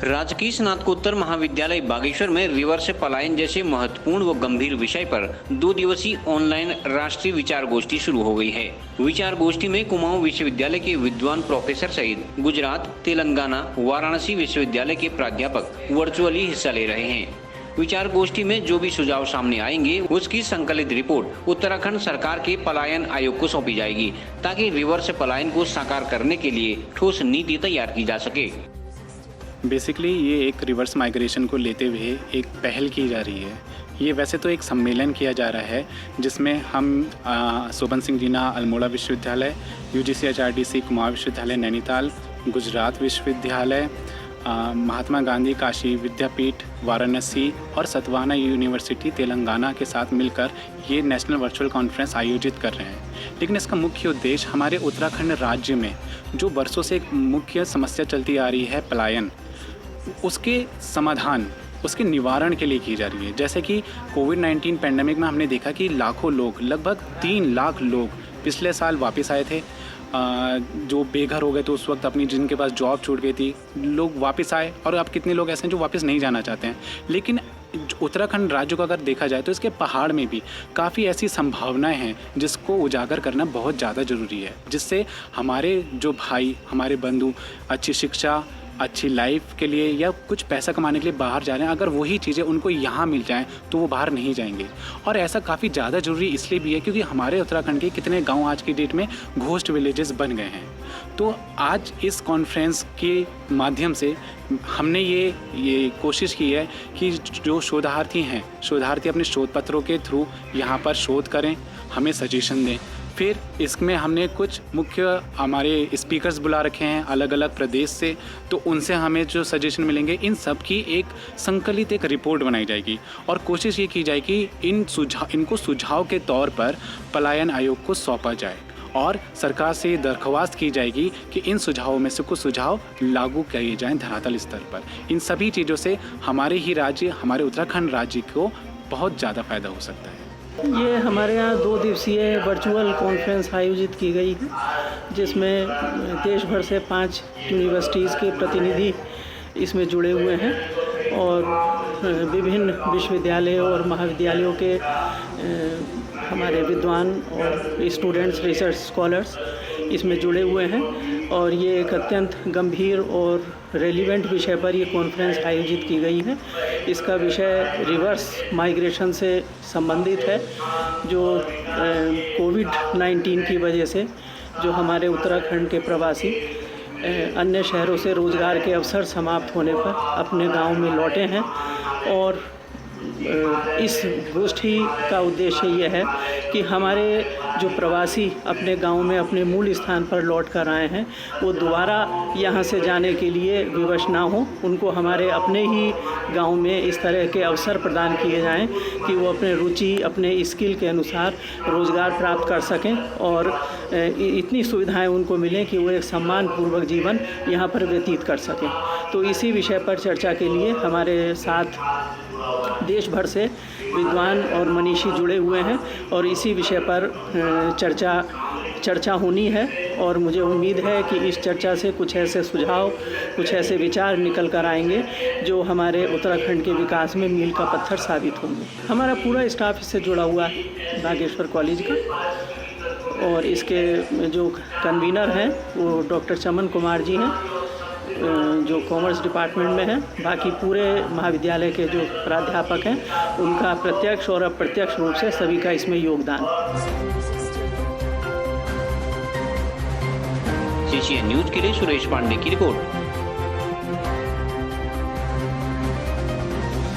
राजकीय स्नातकोत्तर महाविद्यालय बागेश्वर में रिवर्स पलायन जैसे महत्वपूर्ण व गंभीर विषय पर 2 दिवसीय ऑनलाइन राष्ट्रीय विचार गोष्ठी शुरू हो गई है। विचार गोष्ठी में कुमाऊं विश्वविद्यालय के विद्वान प्रोफेसर सहित गुजरात, तेलंगाना, वाराणसी विश्वविद्यालय के प्राध्यापक वर्चुअली हिस्सा ले रहे हैं। विचार गोष्ठी में जो भी सुझाव सामने आएंगे उसकी संकलित रिपोर्ट उत्तराखंड सरकार के पलायन आयोग को सौंपी जाएगी, ताकि रिवर्स पलायन को साकार करने के लिए ठोस नीति तैयार की जा सके। बेसिकली ये एक रिवर्स माइग्रेशन को लेते हुए एक पहल की जा रही है। ये वैसे तो एक सम्मेलन किया जा रहा है जिसमें हम सोबन सिंह जीना अल्मोड़ा विश्वविद्यालय, UGC HRDC कुमाऊं विश्वविद्यालय नैनीताल, गुजरात विश्वविद्यालय, महात्मा गांधी काशी विद्यापीठ वाराणसी और सतवाना यूनिवर्सिटी तेलंगाना के साथ मिलकर ये नेशनल वर्चुअल कॉन्फ्रेंस आयोजित कर रहे हैं। लेकिन इसका मुख्य उद्देश्य हमारे उत्तराखंड राज्य में जो वर्षों से एक मुख्य समस्या चलती आ रही है पलायन, उसके समाधान, उसके निवारण के लिए की जा रही है। जैसे कि कोविड-19 पैंडेमिक में हमने देखा कि लाखों लोग, लगभग 3 लाख लोग पिछले साल वापस आए थे, जो बेघर हो गए थे उस वक्त अपनी, जिनके पास जॉब छूट गई थी, लोग वापस आए। और अब कितने लोग ऐसे हैं जो वापस नहीं जाना चाहते हैं। लेकिन उत्तराखंड राज्य को अगर देखा जाए तो इसके पहाड़ में भी काफ़ी ऐसी संभावनाएं हैं जिसको उजागर करना बहुत ज़्यादा ज़रूरी है, जिससे हमारे जो भाई, हमारे बंधु अच्छी शिक्षा, अच्छी लाइफ के लिए या कुछ पैसा कमाने के लिए बाहर जा रहे हैं, अगर वही चीज़ें उनको यहाँ मिल जाएं तो वो बाहर नहीं जाएंगे। और ऐसा काफ़ी ज़्यादा ज़रूरी इसलिए भी है क्योंकि हमारे उत्तराखंड के कितने गांव आज की डेट में घोस्ट विलेजेस बन गए हैं। तो आज इस कॉन्फ्रेंस के माध्यम से हमने ये कोशिश की है कि जो शोधार्थी हैं, शोधार्थी अपने शोध पत्रों के थ्रू यहाँ पर शोध करें, हमें सजेशन दें। फिर इसमें हमने कुछ मुख्य हमारे स्पीकर्स बुला रखे हैं अलग अलग प्रदेश से, तो उनसे हमें जो सजेशन मिलेंगे, इन सब की एक संकलित एक रिपोर्ट बनाई जाएगी और कोशिश ये की जाएगी इनको सुझाव के तौर पर पलायन आयोग को सौंपा जाए और सरकार से दरख्वास्त की जाएगी कि इन सुझावों में से कुछ सुझाव लागू किए जाएं धरातल स्तर पर। इन सभी चीज़ों से हमारे ही राज्य, हमारे उत्तराखंड राज्य को बहुत ज़्यादा फायदा हो सकता है। ये हमारे यहाँ 2 दिवसीय वर्चुअल कॉन्फ्रेंस आयोजित की गई है, जिसमें देश भर से 5 यूनिवर्सिटीज़ के प्रतिनिधि इसमें जुड़े हुए हैं और विभिन्न विश्वविद्यालयों और महाविद्यालयों के हमारे विद्वान और स्टूडेंट्स, रिसर्च स्कॉलर्स इसमें जुड़े हुए हैं। और ये एक अत्यंत गंभीर और रेलिवेंट विषय पर ये कॉन्फ्रेंस आयोजित की गई है। इसका विषय रिवर्स माइग्रेशन से संबंधित है, जो कोविड-19 की वजह से जो हमारे उत्तराखंड के प्रवासी अन्य शहरों से रोज़गार के अवसर समाप्त होने पर अपने गांव में लौटे हैं। और इस गोष्ठी का उद्देश्य यह है कि हमारे जो प्रवासी अपने गांव में अपने मूल स्थान पर लौट कर आए हैं, वो दोबारा यहाँ से जाने के लिए विवश ना हो। उनको हमारे अपने ही गांव में इस तरह के अवसर प्रदान किए जाएं कि वो अपने रुचि, अपने स्किल के अनुसार रोज़गार प्राप्त कर सकें और इतनी सुविधाएं उनको मिलें कि वो एक सम्मानपूर्वक जीवन यहाँ पर व्यतीत कर सकें। तो इसी विषय पर चर्चा के लिए हमारे साथ देश भर से विद्वान और मनीषी जुड़े हुए हैं और इसी विषय पर चर्चा होनी है। और मुझे उम्मीद है कि इस चर्चा से कुछ ऐसे सुझाव, कुछ ऐसे विचार निकल कर आएंगे जो हमारे उत्तराखंड के विकास में मील का पत्थर साबित होंगे। हमारा पूरा स्टाफ इससे जुड़ा हुआ है बागेश्वर कॉलेज का, और इसके जो कन्वीनर हैं वो डॉक्टर चमन कुमार जी हैं जो कॉमर्स डिपार्टमेंट में हैं। बाकी पूरे महाविद्यालय के जो प्राध्यापक हैं उनका प्रत्यक्ष और अप्रत्यक्ष रूप से सभी का इसमें योगदान। CCN न्यूज़ के लिए सुरेश पांडे की रिपोर्ट।